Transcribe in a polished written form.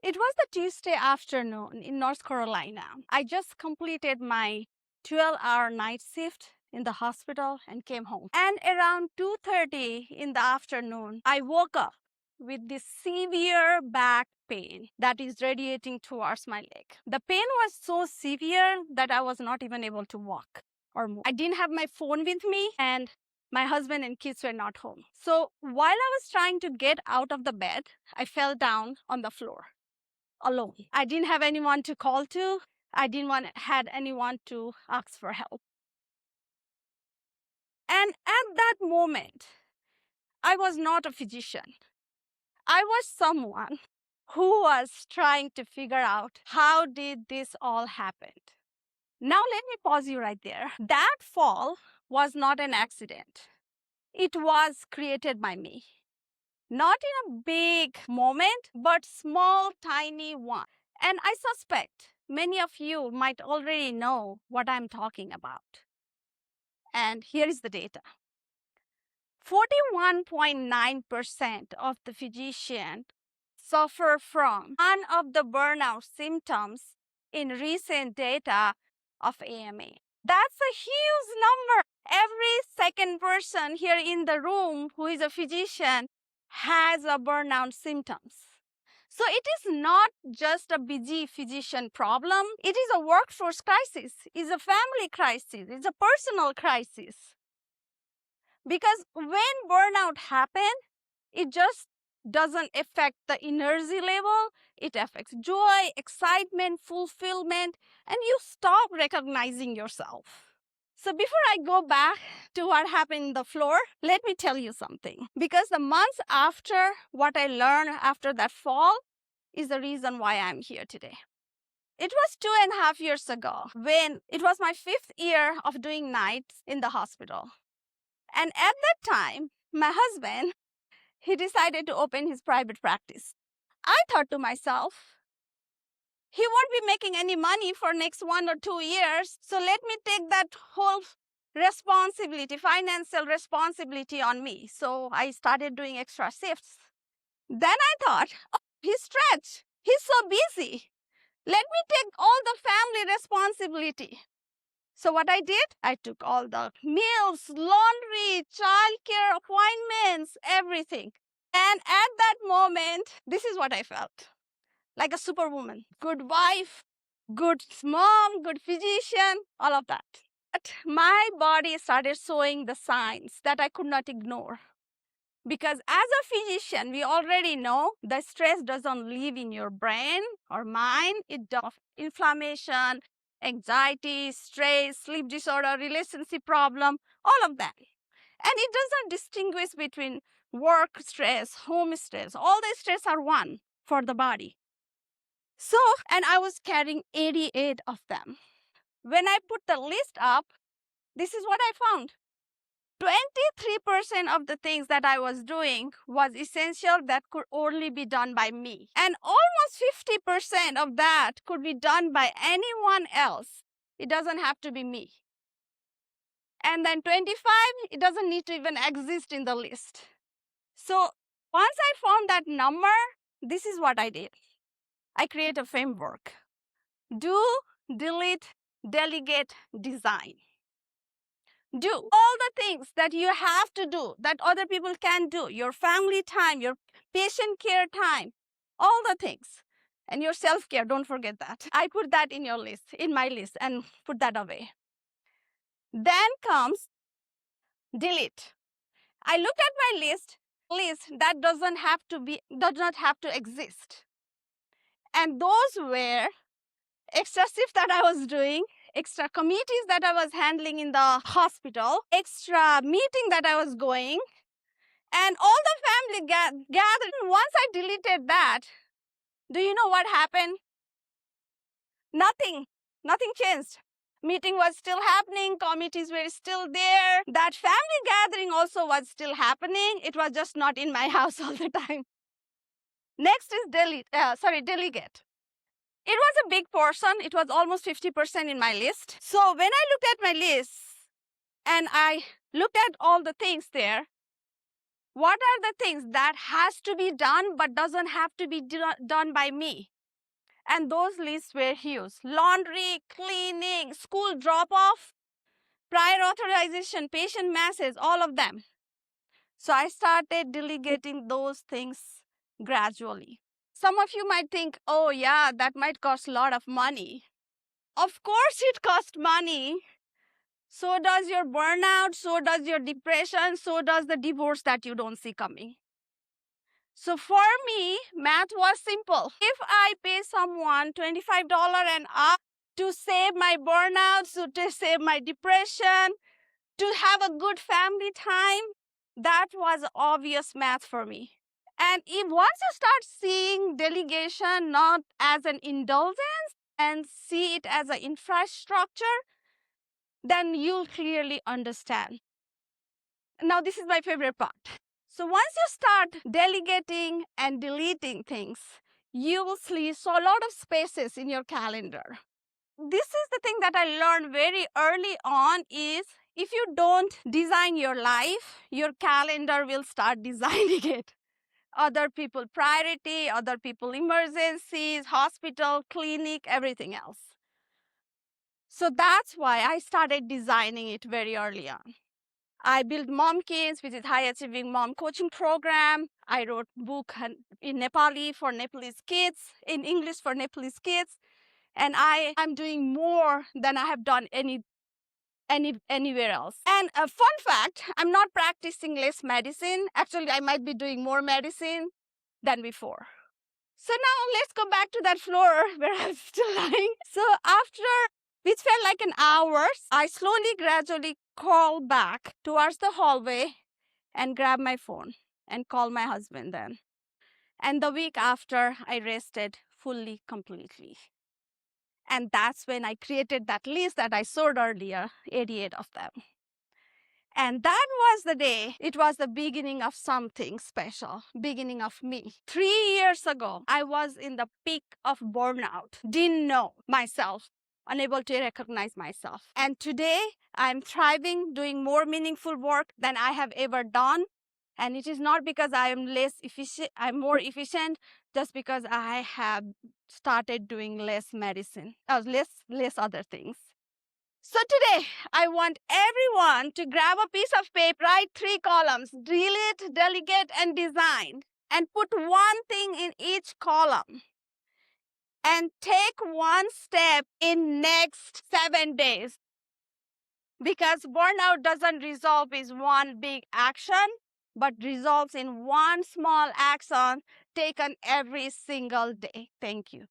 It was the Tuesday afternoon in North Carolina. I just completed my 12-hour night shift in the hospital and came home. And around 2:30 in the afternoon, I woke up with this severe back pain that is radiating towards my leg. The pain was so severe that I was not even able to walk or move. I didn't have my phone with me, and my husband and kids were not home. So while I was trying to get out of the bed, I fell down on the floor alone. I didn't have anyone to call to. I didn't had anyone to ask for help. And at that moment, I was not a physician. I was someone who was trying to figure out how did this all happen. Now let me pause you right there. That fall was not an accident. It was created by me. Not in a big moment, but small, tiny one. And I suspect many of you might already know what I'm talking about. And here is the data. 41.9% of the physicians suffer from one of the burnout symptoms in recent data of AMA. That's a huge number. Every second person here in the room who is a physician has a burnout symptoms. So it is not just a busy physician problem. It is a workforce crisis, it's a family crisis, it's a personal crisis. Because when burnout happens, it just doesn't affect the energy level. It affects joy, excitement, fulfillment, and you stop recognizing yourself. So before I go back to what happened in the floor, let me tell you something. Because the months after what I learned after that fall is the reason why I'm here today. It was 2.5 years ago when it was my 5th year of doing nights in the hospital. And at that time, my husband, he decided to open his private practice. I thought to myself, he won't be making any money for next 1 or 2 years. So let me take that whole responsibility, financial responsibility on me. So I started doing extra shifts. Then I thought, oh, he's stretched. He's so busy. Let me take all the family responsibility. So what I did, I took all the meals, laundry, childcare, appointments, everything. And at that moment, this is what I felt. Like a superwoman. Good wife, good mom, good physician, all of that. But my body started showing the signs that I could not ignore. Because as a physician, we already know the stress doesn't live in your brain or mind. It does inflammation, anxiety, stress, sleep disorder, relationship problem, all of that. And it doesn't distinguish between work stress, home stress. All the stress are one for the body. So, and I was carrying 88 of them. When I put the list up, this is what I found. 23% of the things that I was doing was essential that could only be done by me. And almost 50% of that could be done by anyone else. It doesn't have to be me. And then 25, it doesn't need to even exist in the list. So once I found that number, this is what I did. I create a framework. Do, delete, delegate, design. Do all the things that you have to do that other people can do. Your family time, your patient care time, all the things. And your self-care, don't forget that. I put that in your list, in my list, and put that away. Then comes delete. I looked at my list that does not have to exist. And those were extra shifts that I was doing, extra committees that I was handling in the hospital, extra meeting that I was going, and all the family gathered. Once I deleted that, do you know what happened? Nothing changed. Meeting was still happening, committees were still there. That family gathering also was still happening. It was just not in my house all the time. Next is delegate. It was a big portion. It was almost 50% in my list. So when I looked at my list and I looked at all the things there, what are the things that has to be done but doesn't have to be done by me? And those lists were huge. Laundry, cleaning, school drop-off, prior authorization, patient message, all of them. So I started delegating those things gradually. Some of you might think, oh yeah, that might cost a lot of money. Of course it costs money. So does your burnout, so does your depression, so does the divorce that you don't see coming. So for me, math was simple. If I pay someone $25 an hour to save my burnout, to save my depression, to have a good family time, that was obvious math for me. And if once you start seeing delegation not as an indulgence and see it as an infrastructure, then you'll clearly understand. Now, this is my favorite part. So once you start delegating and deleting things, you will see so a lot of spaces in your calendar. This is the thing that I learned very early on is if you don't design your life, your calendar will start designing it. Other people priority, other people emergencies, hospital, clinic, everything else. So that's why I started designing it very early on. I built Momkinz, which is high achieving mom coaching program. I wrote book in Nepali for Nepalese kids, in English for Nepalese kids. And I'm doing more than I have done anywhere else. And a fun fact, I'm not practicing less medicine. Actually, I might be doing more medicine than before. So now let's go back to that floor where I'm still lying. So after, which felt like an hour, I slowly, gradually crawled back towards the hallway and grabbed my phone and called my husband then. And the week after, I rested fully, completely. And that's when I created that list that I showed earlier, 88 of them. And that was the day, it was the beginning of something special, beginning of me. 3 years ago, I was in the peak of burnout, didn't know myself, unable to recognize myself. And today, I'm thriving, doing more meaningful work than I have ever done. And it is not because I am less efficient, I'm more efficient, just because I have started doing less medicine, less other things. So today, I want everyone to grab a piece of paper, write 3 columns, delete, delegate, and design, and put one thing in each column. And take one step in next 7 days. Because burnout doesn't resolve is one big action, but results in one small action taken every single day. Thank you.